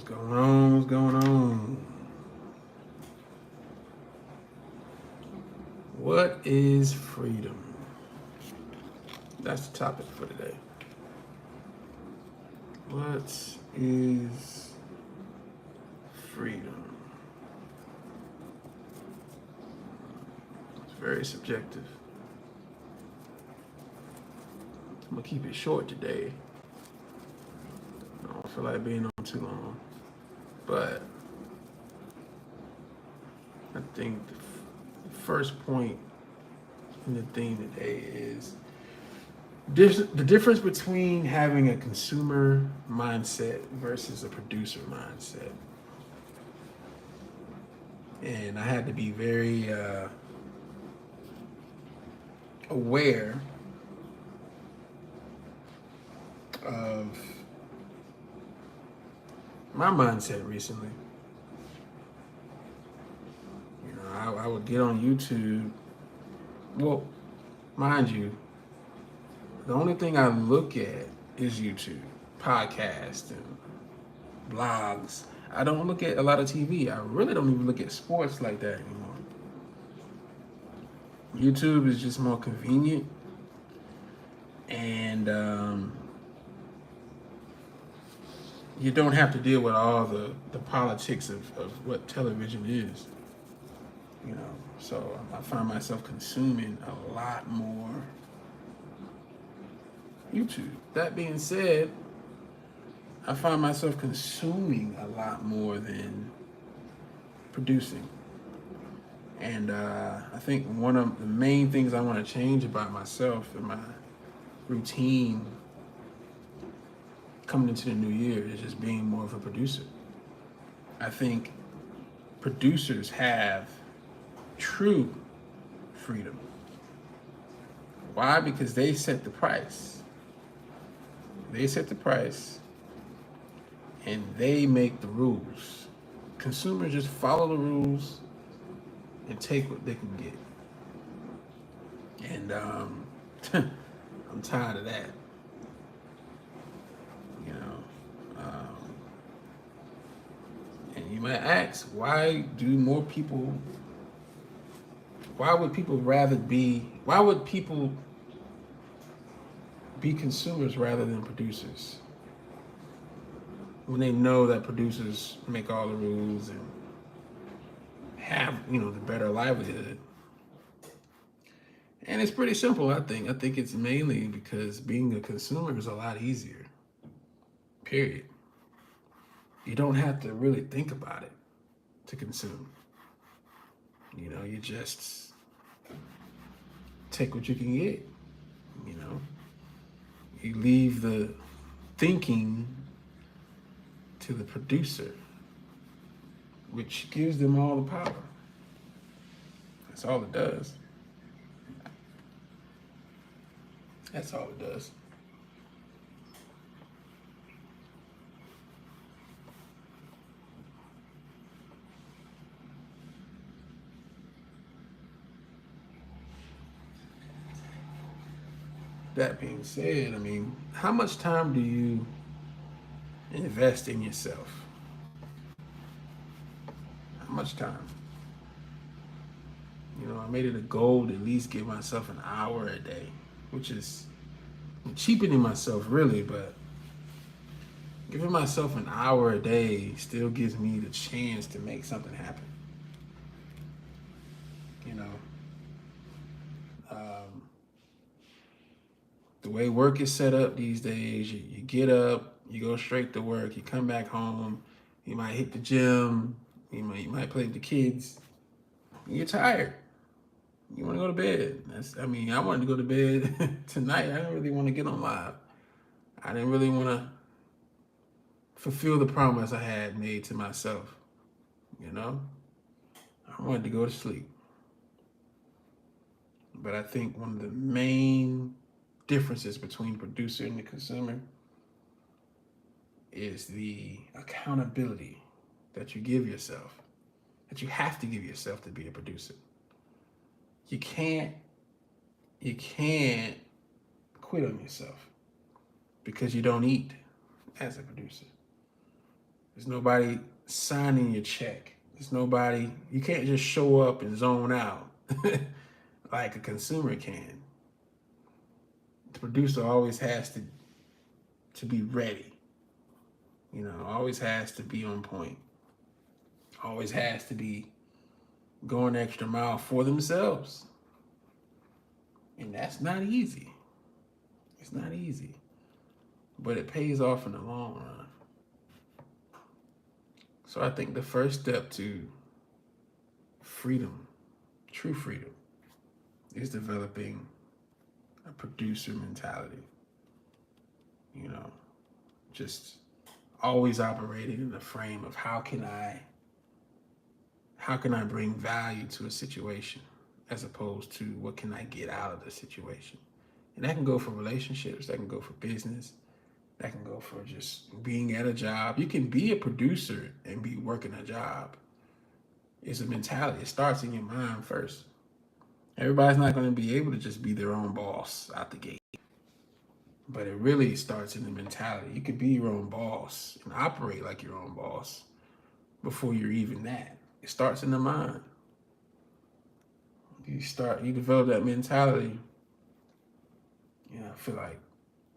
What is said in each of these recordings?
What's going on? What's going on? What is freedom? That's the topic for today. What is freedom? It's very subjective. I'm gonna keep it short today. I don't feel like being on too long, but I think the first point in the theme today is the difference between having a consumer mindset versus a producer mindset. And I had to be very aware of my mindset recently. You know, I would get on YouTube. Well, mind you, the only thing I look at is YouTube, podcasts, and blogs. I don't look at a lot of TV. I really don't even look at sports like that anymore. YouTube is just more convenient, and you don't have to deal with all the politics of what television is. You know, so I find myself consuming a lot more YouTube. That being said, I find myself consuming a lot more than producing. And I think one of the main things I want to change about myself and my routine coming into the new year is just being more of a producer. I think producers have true freedom. Why? Because they set the price. They set the price and they make the rules. Consumers just follow the rules and take what they can get. And I'm tired of that. You know. And you might ask, why would people be consumers rather than producers? When they know that producers make all the rules and have, the better livelihood. And it's pretty simple, I think. I think it's mainly because being a consumer is a lot easier. Period. You don't have to really think about it to consume. You just take what you can get. You leave the thinking to the producer, which gives them all the power. That's all it does. That's all it does. That being said, how much time do you invest in yourself? How much time? I made it a goal to at least give myself an hour a day, which is cheapening myself really, but giving myself an hour a day still gives me the chance to make something happen. The way work is set up these days, you get up, you go straight to work, you come back home, you might hit the gym, you might play with the kids, you're tired. You want to go to bed. I wanted to go to bed tonight. I didn't really want to get on live. I didn't really want to fulfill the promise I had made to myself. I wanted to go to sleep. But I think one of the main differences between producer and the consumer is the accountability that you give yourself, that you have to give yourself to be a producer. You can't quit on yourself because you don't eat as a producer. There's nobody signing your check. There's nobody, you can't just show up and zone out like a consumer can. The producer always has to be ready, always has to be on point, always has to be going extra mile for themselves. And that's not easy. It's not easy, but it pays off in the long run. So I think the first step to freedom, true freedom, is developing a producer mentality. Just always operating in the frame of how can I bring value to a situation as opposed to what can I get out of the situation. And that can go for relationships, that can go for business, that can go for just being at a job. You can be a producer and be working a job. It's a mentality. It starts in your mind first. Everybody's not going to be able to just be their own boss out the gate. But it really starts in the mentality. You could be your own boss and operate like your own boss before you're even that. It starts in the mind. You develop that mentality.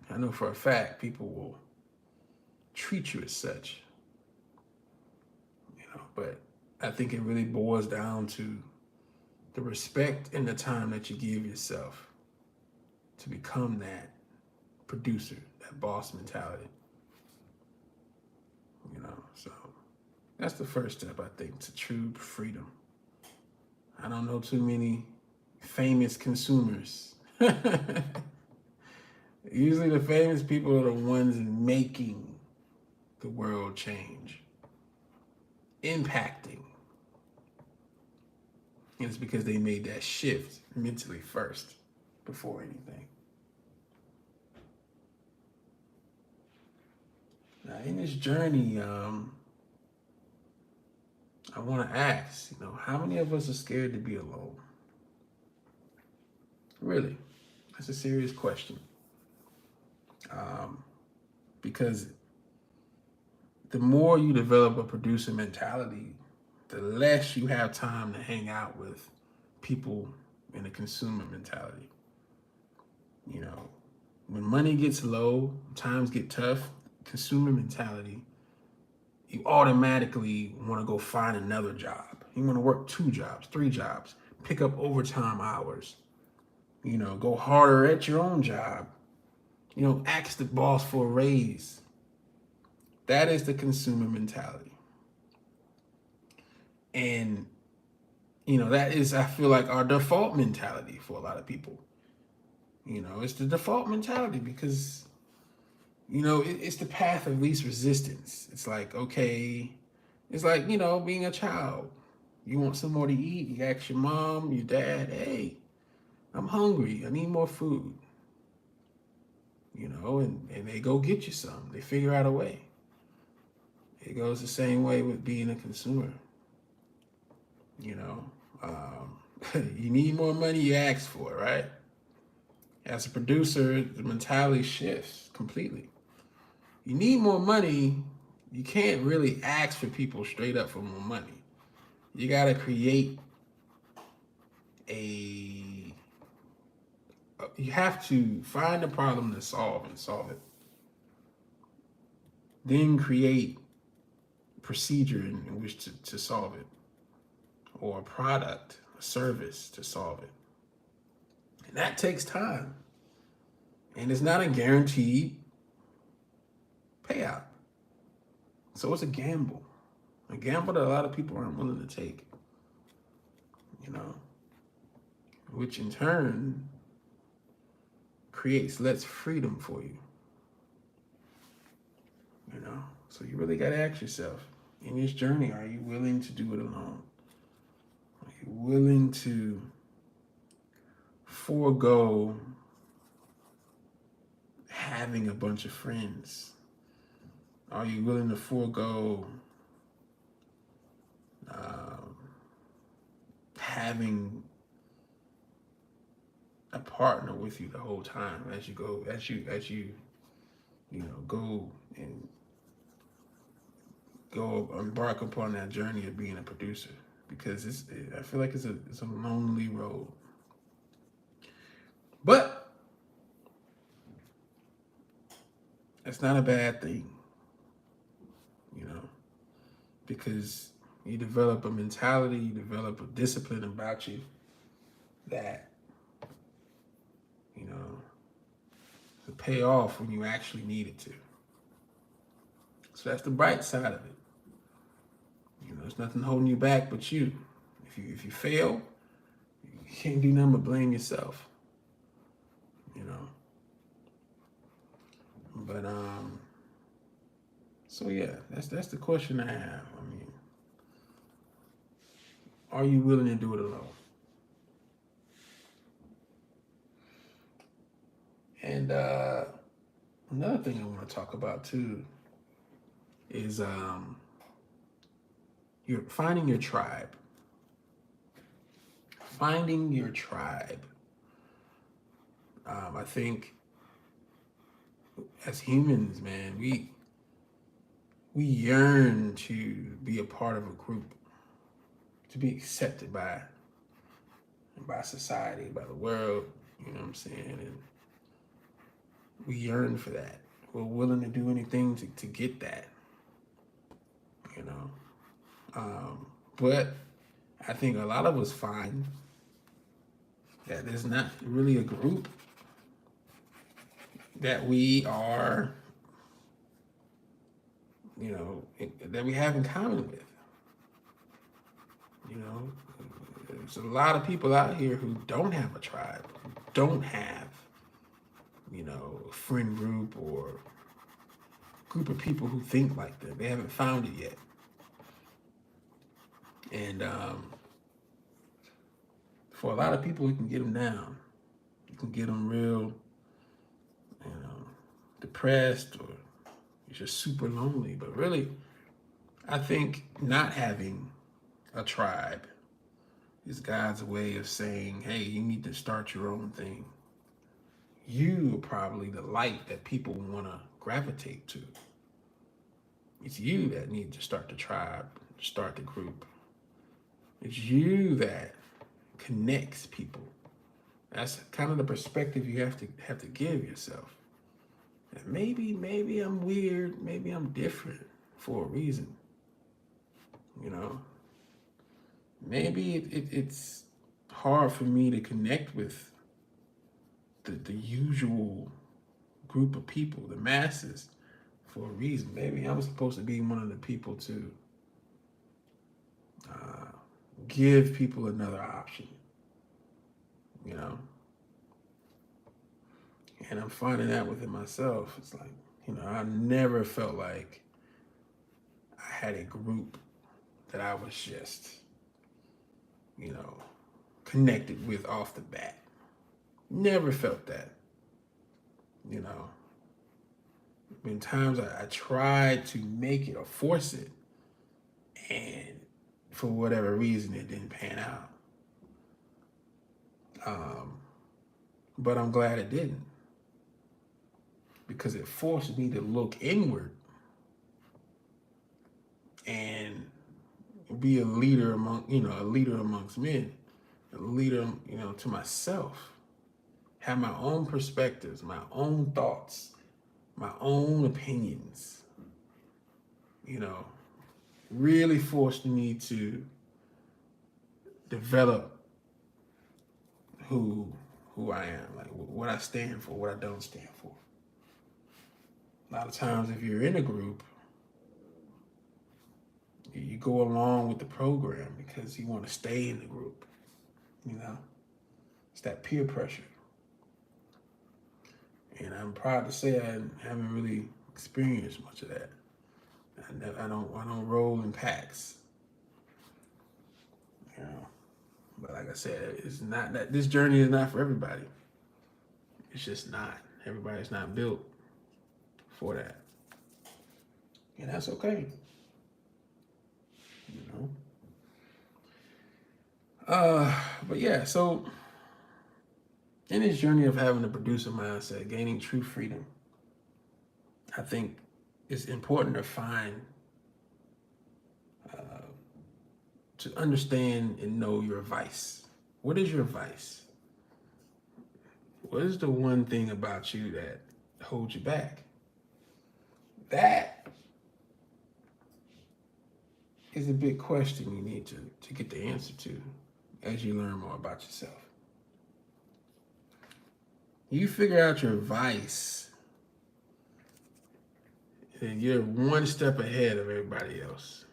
I know for a fact people will treat you as such. But I think it really boils down to the respect and the time that you give yourself to become that producer, that boss mentality. So that's the first step, I think, to true freedom. I don't know too many famous consumers. Usually the famous people are the ones making the world change, impacting. And it's because they made that shift mentally first before anything. Now, in this journey, I want to ask, how many of us are scared to be alone? Really, that's a serious question. Because the more you develop a producer mentality, the less you have time to hang out with people in a consumer mentality. When money gets low, times get tough, consumer mentality, you automatically want to go find another job. You want to work 2 jobs, 3 jobs, pick up overtime hours, go harder at your own job, ask the boss for a raise. That is the consumer mentality. And, that is, I feel like, our default mentality for a lot of people. It's the default mentality because, it's the path of least resistance. It's like, okay, it's like, being a child. You want some more to eat, you ask your mom, your dad, hey, I'm hungry, I need more food. And they go get you some. They figure out a way. It goes the same way with being a consumer. You need more money, you ask for it, right? As a producer, the mentality shifts completely. You need more money, you can't really ask for people straight up for more money. You got to create you have to find a problem to solve and solve it. Then create a procedure in which to solve it, or a product, a service to solve it. And that takes time. And it's not a guaranteed payout. So it's a gamble that a lot of people aren't willing to take, which in turn creates less freedom for you. So you really got to ask yourself, in this journey, are you willing to do it alone? Are you willing to forego having a bunch of friends? Are you willing to forego having a partner with you the whole time as you go go embark upon that journey of being a producer, because I feel like it's a lonely road. But it's not a bad thing, you know, because you develop a mentality, you develop a discipline about you that, you know, to pay off when you actually need it to. So that's the bright side of it. You know, there's nothing holding you back but you. If you fail, you can't do nothing but blame yourself. You know. But so yeah, that's the question I have. I mean, are you willing to do it alone? And another thing I want to talk about too is you're finding your tribe. Finding your tribe. I think as humans, man, we yearn to be a part of a group, to be accepted by society, by the world. You know what I'm saying? And we yearn for that. We're willing to do anything to get that. You know, but I think a lot of us find that there's not really a group that we are, you know, that we have in common with. You know, there's a lot of people out here who don't have a tribe, who don't have, you know, a friend group or a group of people who think like them. They haven't found it yet. And for a lot of people, you can get them down. You can get them real, you know, depressed, or you're just super lonely. But really, I think not having a tribe is God's way of saying, hey, you need to start your own thing. You are probably the light that people want to gravitate to. It's you that need to start the tribe, start the group. It's you that connects people. That's kind of the perspective you have to give yourself. And maybe I'm weird, maybe I'm different for a reason. You know, maybe it's hard for me to connect with the usual group of people, the masses, for a reason. Maybe I'm supposed to be one of the people to give people another option, you know? And I'm finding that within myself. It's like, you know, I never felt like I had a group that I was just, you know, connected with off the bat. Never felt that, you know. Been times I tried to make it or force it, and for whatever reason, it didn't pan out. But I'm glad it didn't, because it forced me to look inward and be a leader amongst men, a leader, you know, to myself, have my own perspectives, my own thoughts, my own opinions, you know, really forced me to develop who I am, like what I stand for, what I don't stand for. A lot of times if you're in a group, you go along with the program because you want to stay in the group, you know? It's that peer pressure. And I'm proud to say I haven't really experienced much of that. I don't roll in packs, you know. But like I said, it's not that this journey is not for everybody. It's just not. Everybody's not built for that, and that's okay. You know. But yeah, so in this journey of having a producer mindset, gaining true freedom, I think it's important to find to understand and know your vice. What is your vice? What is the one thing about you that holds you back? That is a big question you need to get the answer to as you learn more about yourself. You figure out your vice, and you're one step ahead of everybody else.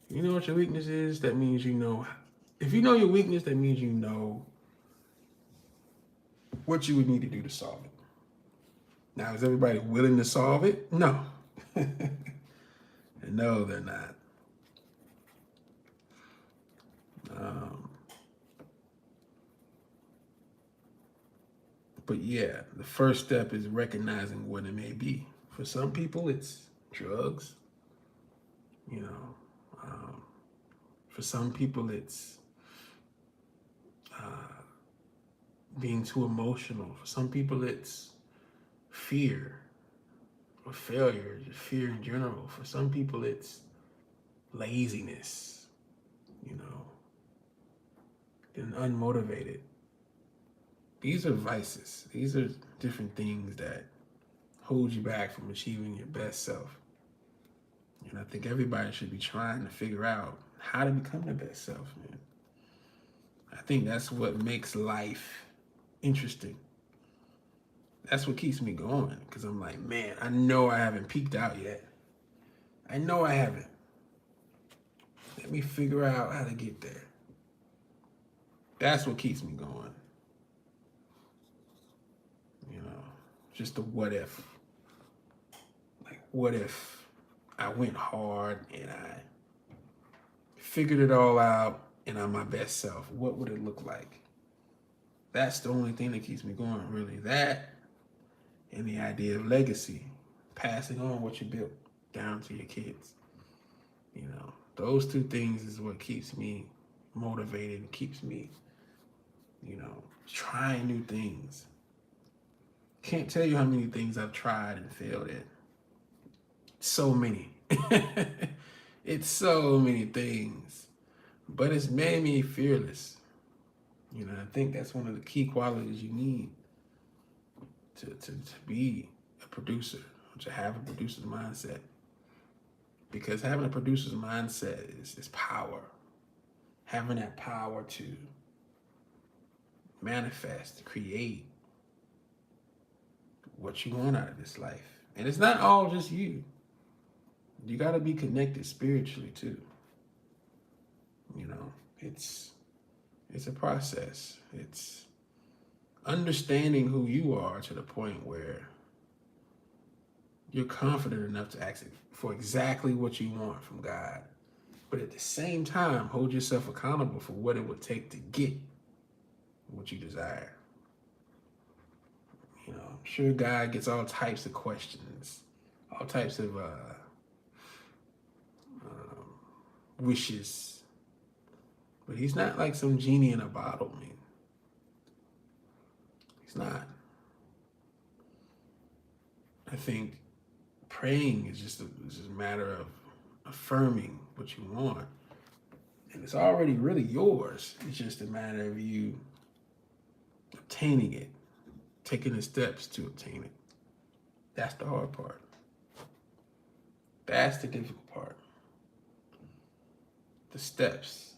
You know what your weakness is? That means you know. If you know your weakness, that means you know what you would need to do to solve it. Now, is everybody willing to solve it? No. No, they're not. But yeah, the first step is recognizing what it may be. For some people, it's drugs. You know, for some people, it's being too emotional. For some people, it's fear or failure, just fear in general. For some people, it's laziness, you know, and unmotivated. These are vices. These are different things that hold you back from achieving your best self. And I think everybody should be trying to figure out how to become their best self, man. I think that's what makes life interesting. That's what keeps me going, because I'm like, man, I know I haven't peaked out yet. I know I haven't. Let me figure out how to get there. That's what keeps me going. You know, just the what if. Like, what if I went hard and I figured it all out and I'm my best self? What would it look like? That's the only thing that keeps me going, really. That and the idea of legacy, passing on what you built down to your kids. You know, those two things is what keeps me motivated and keeps me, you know, trying new things. Can't tell you how many things I've tried and failed at. So many. It's so many things. But it's made me fearless. You know, I think that's one of the key qualities you need to be a producer, to have a producer's mindset. Because having a producer's mindset is power. Having that power to manifest, to create what you want out of this life. And it's not all just you. You got to be connected spiritually too. You know, it's a process. It's understanding who you are to the point where you're confident enough to ask for exactly what you want from God. But at the same time, hold yourself accountable for what it would take to get what you desire. You know, I'm sure God gets all types of questions, all types of wishes. But he's not like some genie in a bottle, man. He's not. I think praying is just a matter of affirming what you want. And it's already really yours. It's just a matter of you obtaining it, taking the steps to obtain it. That's the hard part. That's the difficult part. The steps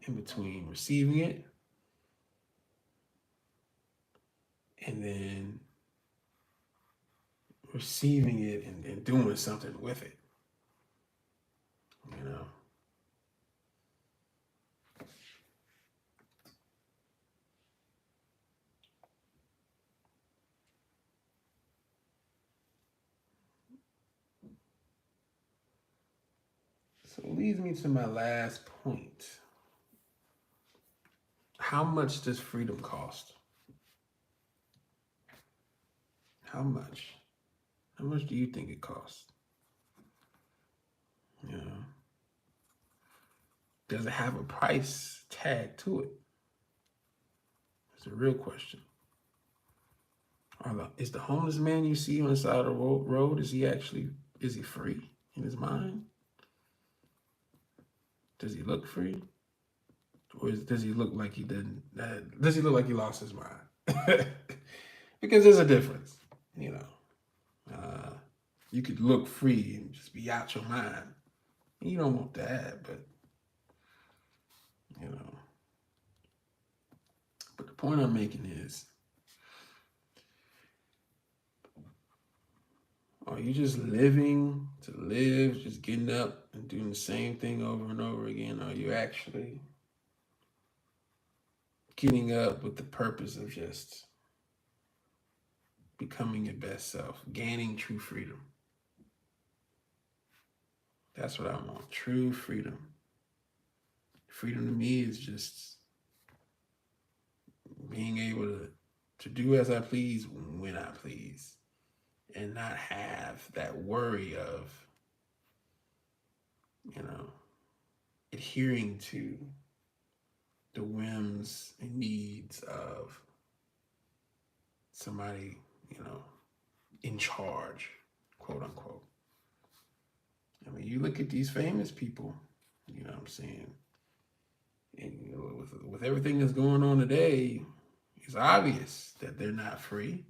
in between receiving it and then receiving it and doing something with it. You know? So it leads me to my last point. How much does freedom cost? How much? How much do you think it costs? You know? Does it have a price tag to it? It's a real question. Is the homeless man you see on the side of the road, is he free in his mind? Does he look free? does he look like he didn't? Does he look like he lost his mind? Because there's a difference, you know. You could look free and just be out your mind. You don't want that, but you know. But the point I'm making is, are you just living to live, just getting up and doing the same thing over and over again? Are you actually getting up with the purpose of just becoming your best self, gaining true freedom? That's what I want, true freedom. Freedom to me is just being able to do as I please when I please, and not have that worry of, you know, adhering to the whims and needs of somebody, you know, in charge, quote unquote. I mean, you look at these famous people, you know what I'm saying? And you know, with everything that's going on today, it's obvious that they're not free.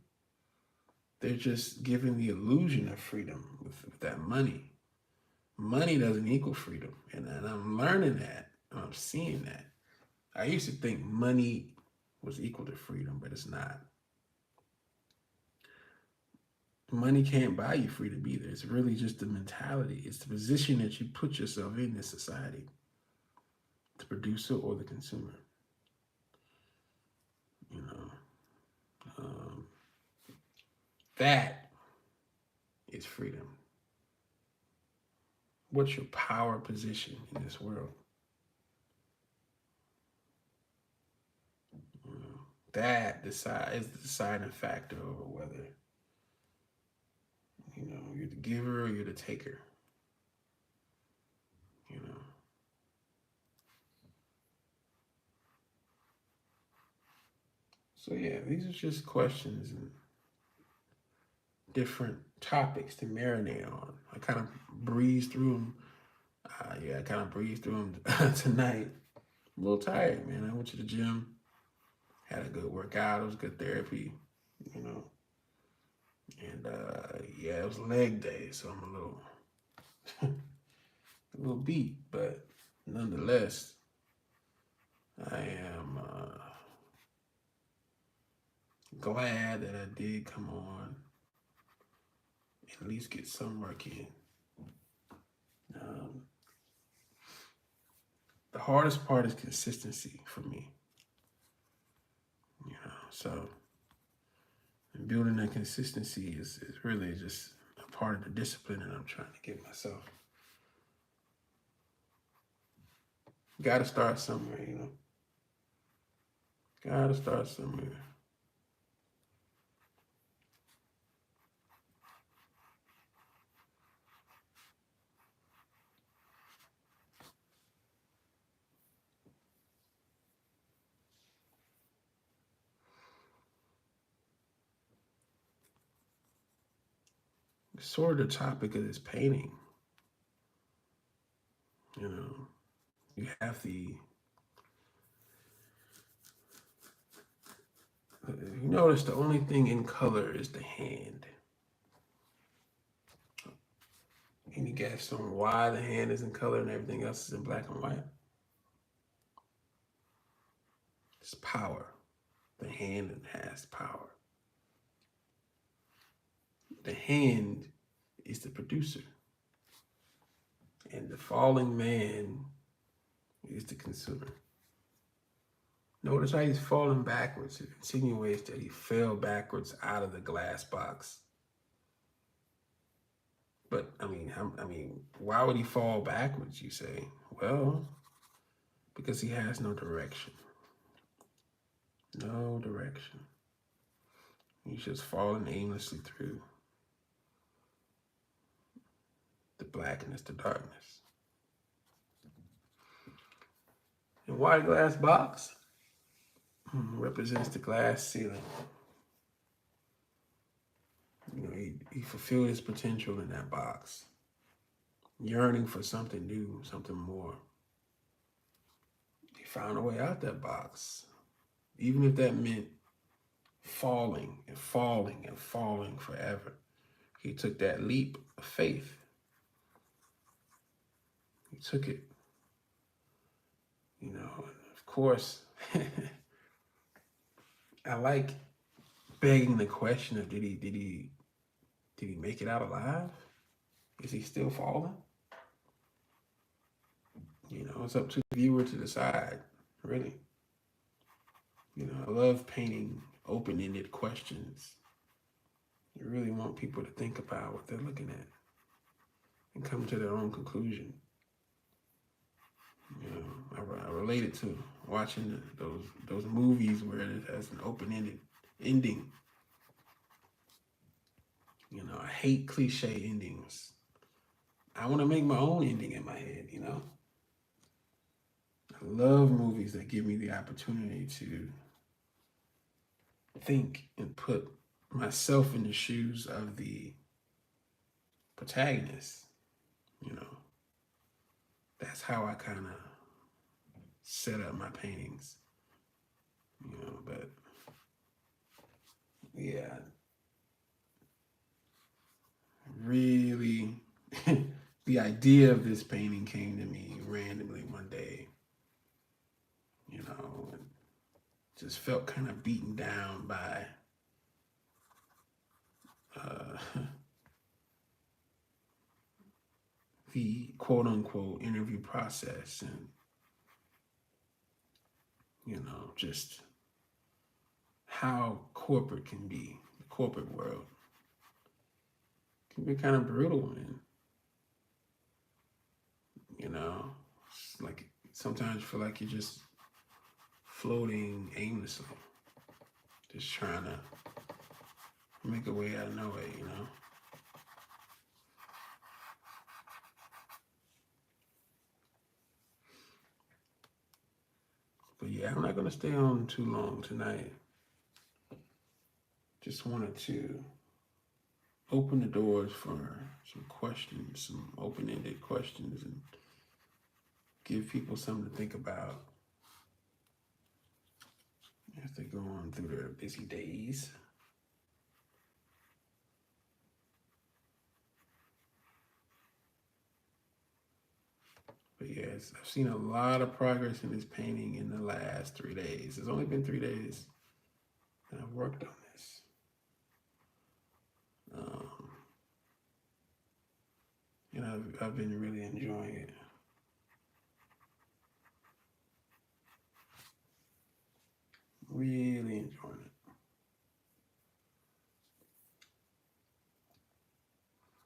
They're just giving the illusion of freedom with that money. Money doesn't equal freedom. And I'm learning that. And I'm seeing that. I used to think money was equal to freedom, but it's not. Money can't buy you freedom either. It's really just the mentality. It's the position that you put yourself in this society, the producer or the consumer. You know, that is freedom. What's your power position in this world? You know, that is the deciding factor over whether, you know, you're the giver or you're the taker. You know. So yeah, these are just questions and different topics to marinate on. I kind of breezed through them. I kind of breezed through them tonight. I'm a little tired, man. I went to the gym, had a good workout. It was good therapy, you know. And yeah, it was leg day, so I'm a little, a little beat, but nonetheless, I am glad that I did come on, at least get some work in. Um, the hardest part is consistency for me, you know. So building that consistency is really just a part of the discipline that I'm trying to give myself. Got to start somewhere, you know. Got to start somewhere. It's sort of the topic of this painting, you know. You have you notice the only thing in color is the hand. Any guess on why the hand is in color and everything else is in black and white? It's power. The hand has power. The hand is the producer. And the falling man is the consumer. Notice how he's falling backwards. It insinuates that he fell backwards out of the glass box. But I mean, why would he fall backwards, you say? Well, because he has no direction. No direction. He's just falling aimlessly through the blackness, the darkness. And why the glass box? Represents the glass ceiling. You know, he fulfilled his potential in that box, yearning for something new, something more. He found a way out that box, even if that meant falling and falling and falling forever. He took that leap of faith. He took it. You know, of course, I like begging the question of did he make it out alive? Is he still falling? You know, it's up to the viewer to decide, really. You know, I love painting open-ended questions. You really want people to think about what they're looking at and come to their own conclusion. You know, I relate it to watching those movies where it has an open-ended ending. You know, I hate cliche endings. I want to make my own ending in my head, you know? I love movies that give me the opportunity to think and put myself in the shoes of the protagonist, you know? That's how I kind of set up my paintings, you know, but yeah, really, the idea of this painting came to me randomly one day, you know, and just felt kind of beaten down by the quote unquote interview process, and, you know, just how corporate can be, the corporate world can be kind of brutal, and, you know, it's like sometimes you feel like you're just floating aimlessly, just trying to make a way out of no way, you know? But yeah, I'm not going to stay on too long tonight. Just wanted to open the doors for some questions, some open-ended questions, and give people something to think about as they go on through their busy days. But yes, I've seen a lot of progress in this painting in the last 3 days. It's only been 3 days that I've worked on this. And I've been really enjoying it. Really enjoying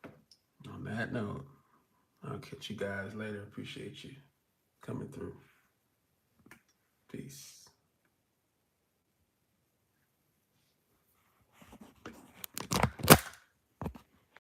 it. On that note, I'll catch you guys later. Appreciate you coming through. Peace.